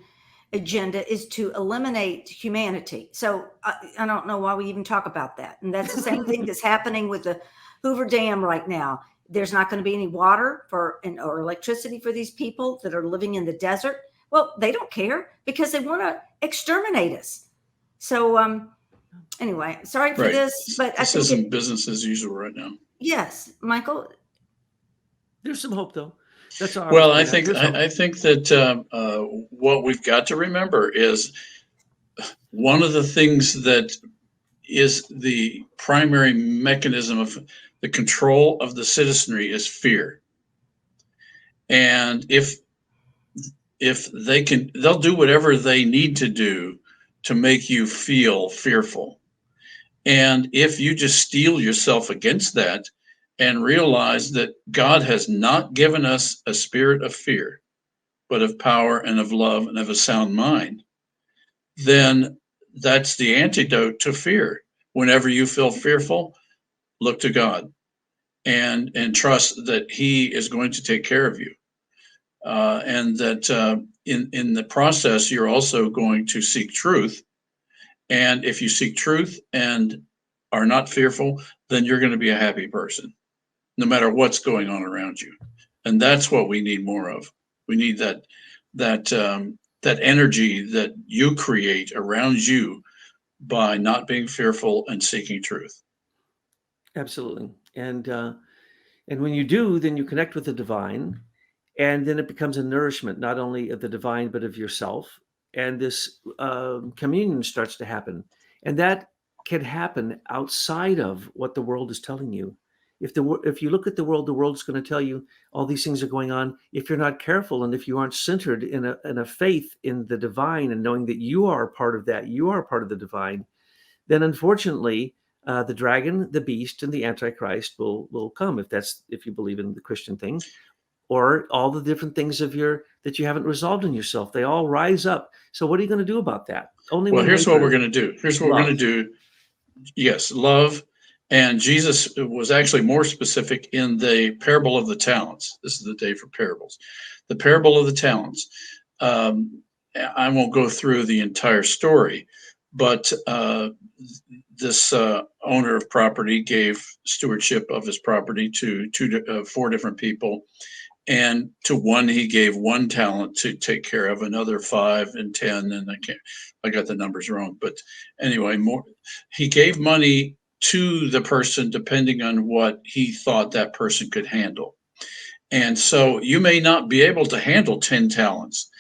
agenda is to eliminate humanity. So I don't know why we even talk about that. And that's the same thing that's happening with the Hoover Dam right now. There's not going to be any water or electricity for these people that are living in the desert. Well, they don't care because they want to exterminate us. So anyway, sorry for this, but
this isn't business as usual right now.
Yes, Michael.
There's some hope, though. That's all.
Well, I think that what we've got to remember is one of the things that is the primary mechanism of the control of the citizenry is fear. And if they'll do whatever they need to do to make you feel fearful. And if you just steel yourself against that and realize that God has not given us a spirit of fear, but of power and of love and of a sound mind, then that's the antidote to fear. Whenever you feel fearful, look to God and trust that He is going to take care of you. And that in the process, you're also going to seek truth. And if you seek truth and are not fearful, then you're going to be a happy person, no matter what's going on around you. And that's what we need more of. We need that energy that you create around you by not being fearful and seeking truth.
Absolutely. And when you do, then you connect with the divine, and then it becomes a nourishment, not only of the divine, but of yourself. And this communion starts to happen. And that can happen outside of what the world is telling you. If you look at the world's going to tell you all these things are going on. If you're not careful and if you aren't centered in a faith in the divine and knowing that you are part of that, you are part of the divine, then unfortunately, the dragon, the beast, and the Antichrist will come if you believe in the Christian thing, or all the different things that you haven't resolved in yourself. They all rise up. So what are you going to do about that?
Here's what we're going to do. Here's what we're going to do. Yes, love. And Jesus was actually more specific in the parable of the talents. This is the day for parables. The parable of the talents. I won't go through the entire story, but this owner of property gave stewardship of his property to 4 different people. And to one, he gave 1 talent to take care of, another 5 and 10. And I got the numbers wrong. But anyway, he gave money to the person depending on what he thought that person could handle. And so you may not be able to handle 10 talents.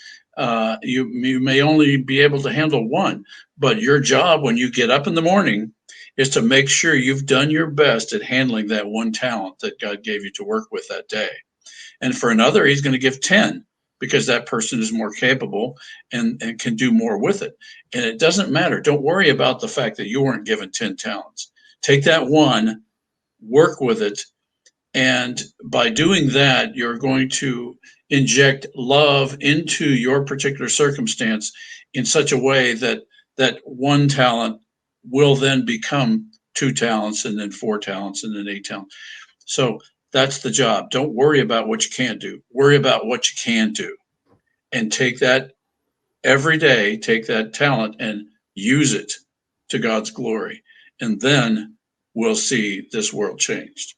You may only be able to handle 1, but your job when you get up in the morning is to make sure you've done your best at handling that 1 talent that God gave you to work with that day. And for another, he's going to give 10 because that person is more capable and can do more with it. And it doesn't matter. Don't worry about the fact that you weren't given 10 talents. Take that one, work with it. And by doing that, you're going to inject love into your particular circumstance in such a way that that one talent will then become 2 talents, and then 4 talents, and then 8 talents. So that's the job. Don't worry about what you can't do. Worry about what you can do. And take that every day, take that talent and use it to God's glory. And then we'll see this world changed.